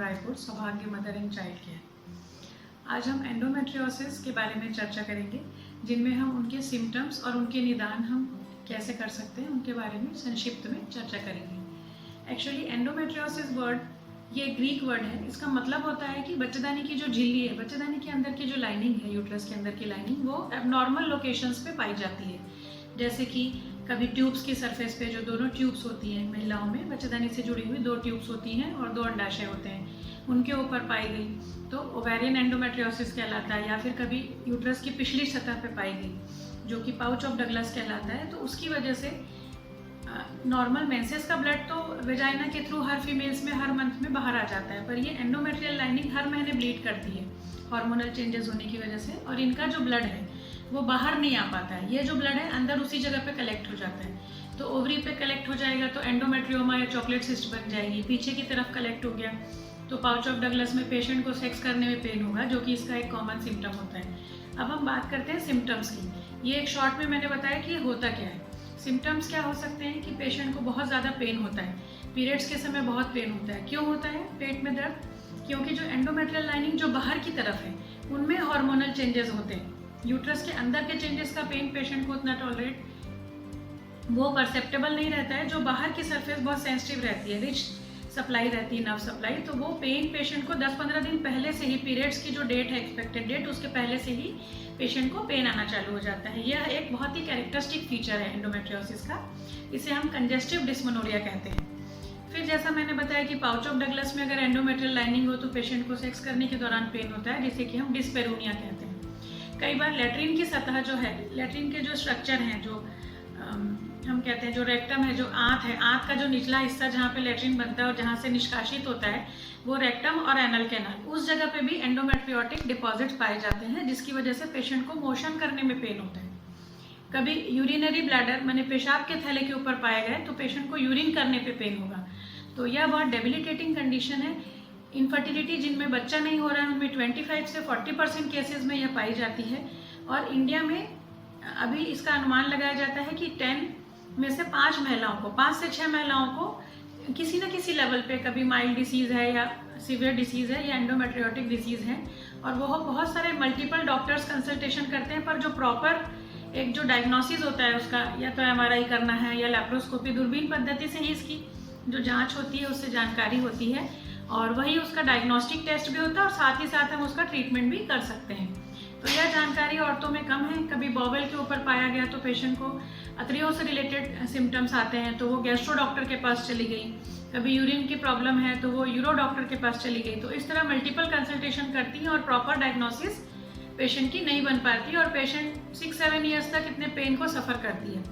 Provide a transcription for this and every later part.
रायपुर, सौभाग्य mother and child care. आज हम एंडोमेट्रियोसिस के बारे में चर्चा करेंगे, जिनमें हम उनके सिम्टम्स और उनके निदान हम कैसे कर सकते हैं उनके बारे में संक्षिप्त में चर्चा करेंगे। एक्चुअली एंडोमेट्रियोसिस वर्ड ये ग्रीक वर्ड है। इसका मतलब होता है कि बच्चेदानी की जो झिल्ली है, बच्चेदानी के अंदर की जो लाइनिंग है, यूट्रस के अंदर की लाइनिंग, वो एबनॉर्मल लोकेशंस पे पाई जाती है। जैसे कि कभी ट्यूब्स की सरफेस पे जो दोनों ट्यूब्स होती हैं महिलाओं में, बच्चेदानी से जुड़ी हुई 2 ट्यूब्स होती हैं और 2 अंडाशय होते हैं, उनके ऊपर पाई गई तो ओवेरियन एंडोमेट्रियोसिस कहलाता है। या फिर कभी यूट्रस की पिछली सतह पे पाई गई जो कि पाउच ऑफ डगलस कहलाता है, तो उसकी वजह से नॉर्मल मेंसेस का ब्लड तो वेजाइना के थ्रू हर फीमेल्स में हर मंथ में बाहर आ जाता है, पर ये एंडोमेट्रियल लाइनिंग हर महीने ब्लीड करती है हार्मोनल चेंजेस होने की वजह से, और इनका जो ब्लड है वो बाहर नहीं आ पाता है। ये जो ब्लड है अंदर उसी जगह पे कलेक्ट हो जाता है, तो ओवरी पे कलेक्ट हो जाएगा तो एंडोमेट्रियोमा या चॉकलेट सिस्ट बन जाएगी। पीछे की तरफ कलेक्ट हो गया तो पाउच ऑफ डगलस में पेशेंट को सेक्स करने में पेन होगा, जो कि इसका एक कॉमन सिम्टम होता है। अब हम बात करते हैं सिम्टम्स की। ये एक शॉर्ट में मैंने बताया कि होता क्या है। सिम्टम्स क्या हो सकते हैं कि पेशेंट को बहुत ज़्यादा पेन होता है, पीरियड्स के समय बहुत पेन होता है। क्यों होता है पेट में दर्द? क्योंकि जो एंडोमेट्रियल लाइनिंग जो बाहर की तरफ है उनमें हार्मोनल चेंजेस होते हैं। यूट्रस के अंदर के चेंजेस का पेन पेशेंट को उतना टॉलरेट वो परसेप्टेबल नहीं रहता है। जो बाहर की सरफेस बहुत सेंसिटिव रहती है, रिच सप्लाई रहती है, नर्व सप्लाई, तो वो पेन पेशेंट को 10-15 दिन पहले से ही, पीरियड्स की जो डेट है, एक्सपेक्टेड डेट, उसके पहले से ही पेशेंट को पेन आना चालू हो जाता है। यह एक बहुत ही कैरेक्टरिस्टिक फीचर है एंडोमेट्रियोसिस का। इसे हम कंजेस्टिव डिस्मेनोरिया कहते हैं। फिर जैसा मैंने बताया कि पाउच ऑफ डगलस में अगर एंडोमेट्रियल लाइनिंग हो तो पेशेंट को सेक्स करने के दौरान पेन होता है, जिसे कि हम डिस्पेरोनिया कहते हैं। कई बार लैट्रिन की सतह जो है, लैट्रिन के जो स्ट्रक्चर हैं, जो हम कहते हैं जो रेक्टम है, जो आंत है, आंत का जो निचला हिस्सा जहाँ पे लैट्रिन बनता है और जहाँ से निष्कासित होता है, वो रेक्टम और एनल कैनाल, उस जगह पे भी एंडोमेट्रियोटिक डिपॉजिट्स पाए जाते हैं, जिसकी वजह से पेशेंट को मोशन करने में पेन होता है। कभी यूरिनरी ब्लैडर माने पेशाब के थैले के ऊपर पाए गए तो पेशेंट को यूरिन करने पे पेन होगा। तो यह बहुत डेबिलिटेटिंग कंडीशन है। इनफर्टिलिटी जिनमें बच्चा नहीं हो रहा है उनमें 25 से 40% केसेस में यह पाई जाती है। और इंडिया में अभी इसका अनुमान लगाया जाता है कि 10 में से 5 महिलाओं को, 5 से 6 महिलाओं को किसी न किसी लेवल पे कभी माइल्ड डिसीज़ है या सीवियर डिसीज़ है या एंडोमेट्रियोटिक डिसीज़ है। और वो बहुत सारे मल्टीपल डॉक्टर्स कंसल्टेशन करते हैं, पर जो प्रॉपर एक जो डायग्नोसिस होता है उसका, या तो MRI करना है या लैप्रोस्कोपी, दूरबीन पद्धति से ही इसकी जो जांच होती है उससे जानकारी होती है, और वही उसका डायग्नोस्टिक टेस्ट भी होता है, और साथ ही साथ हम उसका ट्रीटमेंट भी कर सकते हैं। तो यह जानकारी औरतों में कम है। कभी बॉवेल के ऊपर पाया गया तो पेशेंट को अतरियों से रिलेटेड सिम्टम्स आते हैं तो वो गैस्ट्रो डॉक्टर के पास चली गई। कभी यूरिन की प्रॉब्लम है तो वो यूरो डॉक्टर के पास चली गई। तो इस तरह मल्टीपल कंसल्टेशन करती हैं और प्रॉपर डायग्नोसिस पेशेंट की नहीं बन पाती, और पेशेंट 6-7 ईयर्स तक इतने पेन को सफ़र करती है।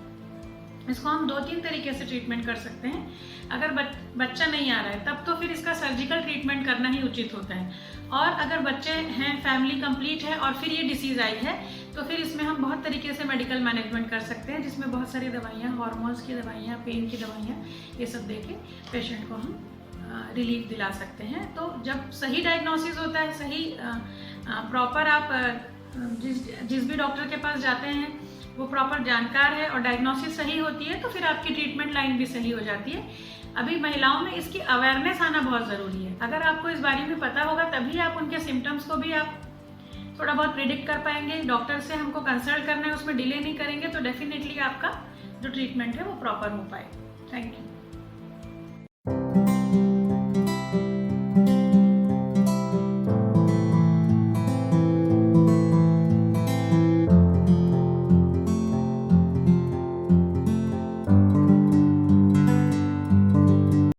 इसको हम 2-3 तरीके से ट्रीटमेंट कर सकते हैं। अगर बच्चा नहीं आ रहा है तब तो फिर इसका सर्जिकल ट्रीटमेंट करना ही उचित होता है, और अगर बच्चे हैं, फैमिली कंप्लीट है और फिर ये डिसीज़ आई है तो फिर इसमें हम बहुत तरीके से मेडिकल मैनेजमेंट कर सकते हैं, जिसमें बहुत सारी दवाइयाँ, हार्मोन्स की दवाइयाँ, पेन की दवाइयाँ, ये सब दे के पेशेंट को हम रिलीफ दिला सकते हैं। तो जब सही डायग्नोसिस होता है, सही प्रॉपर आप जिस भी डॉक्टर के पास जाते हैं वो प्रॉपर जानकार है और डायग्नोसिस सही होती है, तो फिर आपकी ट्रीटमेंट लाइन भी सही हो जाती है। अभी महिलाओं में इसकी अवेयरनेस आना बहुत ज़रूरी है। अगर आपको इस बारे में पता होगा तभी आप उनके सिम्टम्स को भी आप थोड़ा बहुत प्रिडिक्ट कर पाएंगे। डॉक्टर से हमको कंसल्ट करना है, उसमें डिले नहीं करेंगे तो डेफिनेटली आपका जो ट्रीटमेंट है वो प्रॉपर हो पाए। Thank you.